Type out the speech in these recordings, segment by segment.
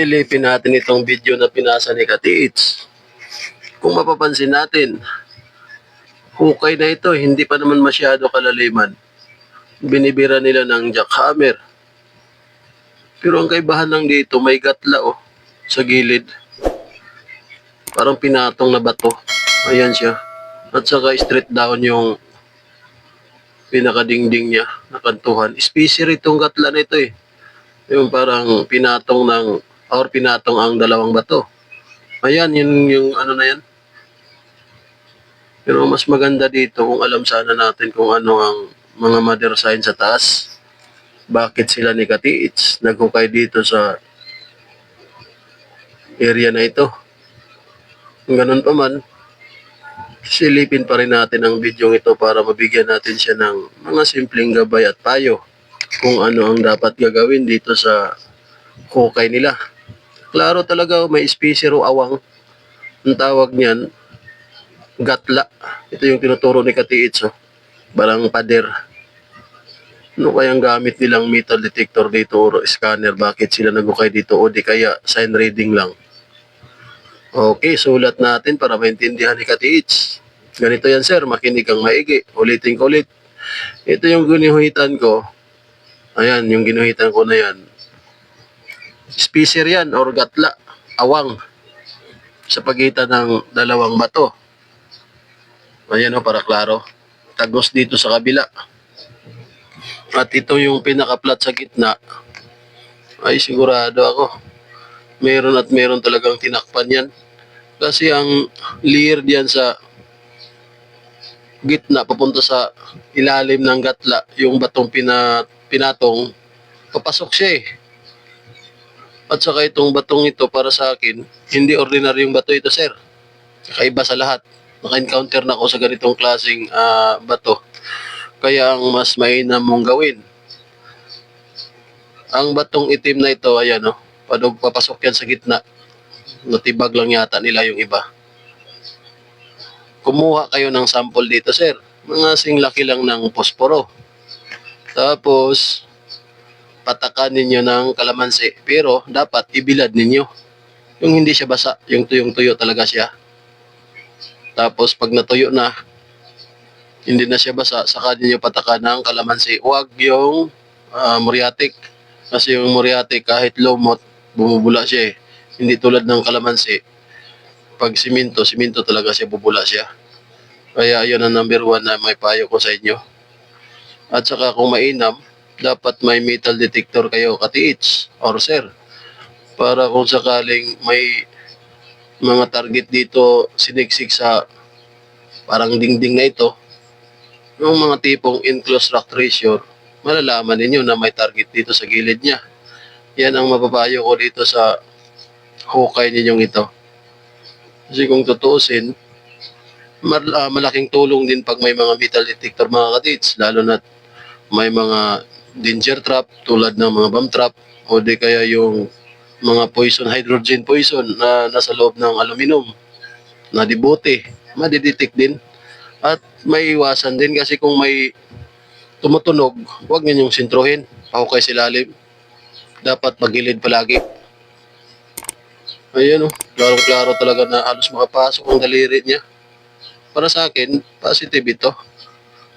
Silipin natin itong video na pinasa ni Katiits. Kung mapapansin natin, hukay na ito, hindi pa naman masyado kalaliman. Binibira nila ng jackhammer. Pero ang kaibahan lang dito, may gatla sa gilid. Parang pinatong na bato. Ayan siya. At saka straight down yung pinakadingding niya na kantuhan. Species itong gatla na ito Yung parang pinatong ang dalawang bato. Ayan, yung ano na yan. Pero mas maganda dito kung alam sana natin kung ano ang mga mother sign sa taas. Bakit sila ni Katiits naghukay dito sa area na ito. Kung ganun pa man, silipin pa rin natin ang video ito para mabigyan natin siya ng mga simpleng gabay at payo kung ano ang dapat gagawin dito sa hukay nila. Klaro talaga, may species o awang. Ang tawag niyan, gatla. Ito yung tinuturo ni Katiits. Barang pader. Ano kayang gamit nilang metal detector dito o scanner? Bakit sila naghukay dito? O di kaya sign reading lang? Okay, sulat natin para maintindihan ni Katiits. Ganito yan sir, makinig kang maigi. Ulitin ko ulit. Ito yung ginuhitan ko. Ayan, yung ginuhitan ko na yan. Species yan or gatla. Awang. Sa pagitan ng dalawang bato. Ayan para klaro. Tagos dito sa kabila. At ito yung pinaka-flat sa gitna. Ay sigurado ako. Meron talagang tinakpan yan. Kasi ang layer diyan sa gitna papunta sa ilalim ng gatla, yung batong pinatong, papasok siya At saka itong batong ito para sa akin, hindi ordinaryong bato ito sir. Kakaiba sa lahat. Naka-encounter na ako sa ganitong klaseng bato. Kaya ang mas mainam mong gawin, ang batong itim na ito, ayan papasok yan sa gitna. Natibag lang yata nila yung iba. Kumuha kayo ng sample dito sir. Mga singlaki lang ng posporo. Tapos, patakan ninyo ng kalamansi. Pero, dapat ibilad ninyo. Yung hindi siya basa, yung tuyong-tuyo talaga siya. Tapos, pag natuyo na, hindi na siya basa, saka ninyo patakan ng kalamansi. Huwag yung muriatic. Kasi yung muriatic, kahit lumot, bumubula siya Hindi tulad ng kalamansi. Pag simento talaga siya, bubula siya. Kaya yun ang number 1 na may payo ko sa inyo. At saka kung mainam, dapat may metal detector kayo Katiits or sir. Para kung sakaling may mga target dito siniksik sa parang dingding na ito, yung mga tipong enclosed rock treasure, malalaman ninyo na may target dito sa gilid niya. Yan ang mapapayo ko dito sa hukay ninyong ito. Kasi kung tutuusin, malaking tulong din pag may mga metal detector mga Katiits, lalo na may mga danger trap tulad ng mga bomb trap o di kaya yung mga hydrogen poison na nasa loob ng aluminum na dibote, madidetect din. At may iwasan din kasi kung may tumutunog, huwag ninyong sintruhin, pahukay sa ilalim. Dapat magilid palagi. Ayan klaro-klaro talaga na halos makapasok ang daliri niya. Para sa akin, positive ito.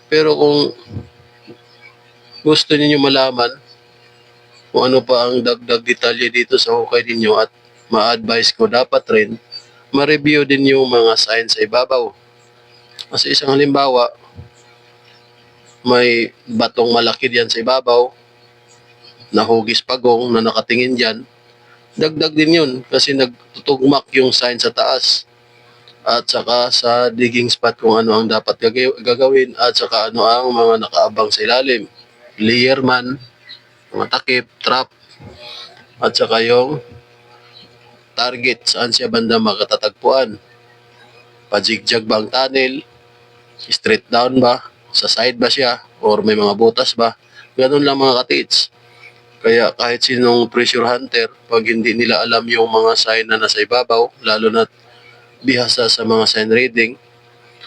Pero kung gusto niyo malaman kung ano pa ang dagdag detalye dito sa hukay ninyo at ma-advise ko, dapat rin ma-review din yung mga sign sa ibabaw. Kasi isang halimbawa, may batong malaki diyan sa ibabaw, nahugis pagong na nakatingin diyan, dagdag din yun kasi nagtutugmak yung sign sa taas. At saka sa digging spot kung ano ang dapat gagawin at saka ano ang mga nakaabang sa ilalim. Layer man, mga takip, trap, at saka yung target, saan siya banda makatatagpuan. Pa-jigjag ba ang tunnel? Straight down ba? Sa side ba siya? Or may mga butas ba? Ganun lang mga Katiits. Kaya kahit sinong treasure hunter, pag hindi nila alam yung mga sign na nasa ibabaw, lalo na bihasa sa mga sign reading,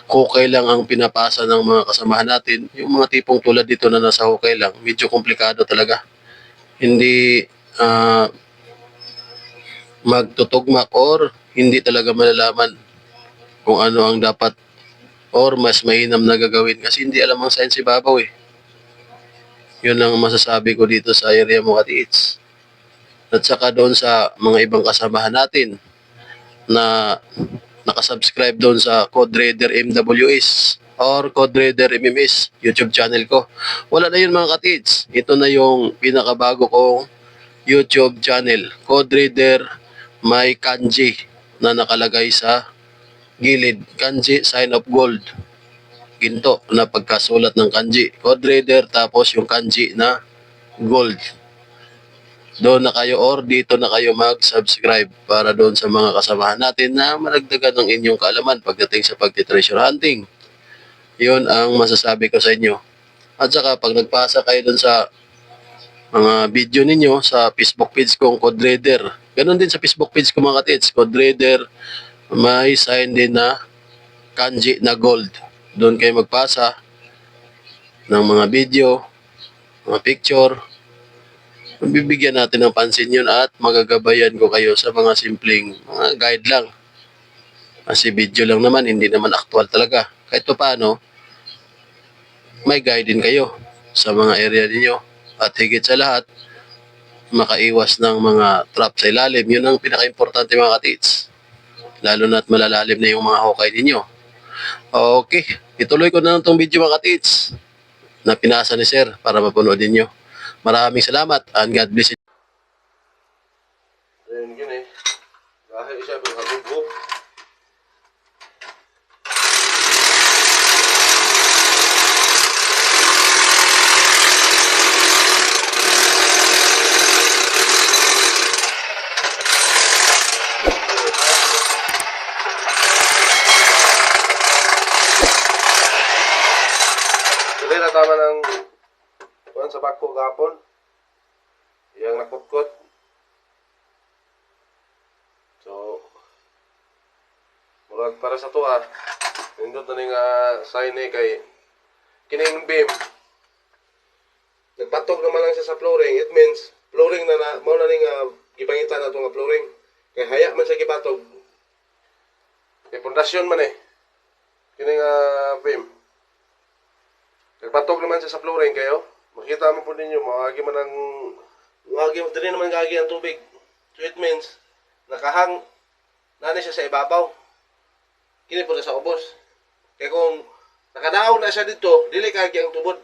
hukay lang ang pinapasa ng mga kasamahan natin. Yung mga tipong tulad dito na nasa hukay lang, medyo komplikado talaga. Hindi magtutugmak or hindi talaga malalaman kung ano ang dapat or mas mainam na gagawin kasi hindi alam ang science ibabaw eh. Yun ang masasabi ko dito sa area mo, Katiits. At saka doon sa mga ibang kasamahan natin na nakasubscribe doon sa Code Raider MWS or Code Raider MMS YouTube channel ko. Wala na yun mga Katids. Ito na yung pinakabago kong YouTube channel. Code Raider may kanji na nakalagay sa gilid. Kanji sign of gold. Ginto na pagkasulat ng kanji. Code Raider tapos yung kanji na gold. Doon na kayo or dito na kayo mag-subscribe para doon sa mga kasamahan natin na malagdagan ng inyong kaalaman pagdating sa pagti-treasure hunting. Yun ang masasabi ko sa inyo. At saka pag nagpasa kayo doon sa mga video ninyo sa Facebook page kong Code Raider, ganun din sa Facebook page ko mga katits, Code Raider, may sign din na kanji na gold. Doon kayo magpasa ng mga video, mga picture. Bibigyan natin ng pansin yun at magagabayan ko kayo sa mga simpleng mga guide lang. Kasi video lang naman, hindi naman actual talaga. Kahit pa paano, may guide din kayo sa mga area niyo. At higit sa lahat, makaiwas ng mga trap sa ilalim. Yun ang pinaka-importante mga katits. Lalo na't malalalim na yung mga hukay ninyo. Okay, ituloy ko na lang itong video mga katits na pinasa ni Sir para mapanood ninyo. Maraming salamat and God bless you. Ayun yun eh. Dahil siya pinagubog. Dali na tama ng kuwan sa bako gapon. Yang nakutkot. So, murag para sa tuwa, nindot na nga sign eh kay kining beam. Nagpatog naman lang siya sa flooring. It means, flooring na mao na nga gipangitan na ito nga flooring. Kaya haya man siya gipatog. Kaya pundasyon man eh. Kining beam. Nagpatog naman siya sa flooring kayo. Makita mo po ninyo, mawagi man ang dali naman gagi ang tubig. So it means, nakahang nani siya sa ibabaw. Kini po na sa ubos. Kaya kung nakadaog na siya dito, dili kagi ang tubod.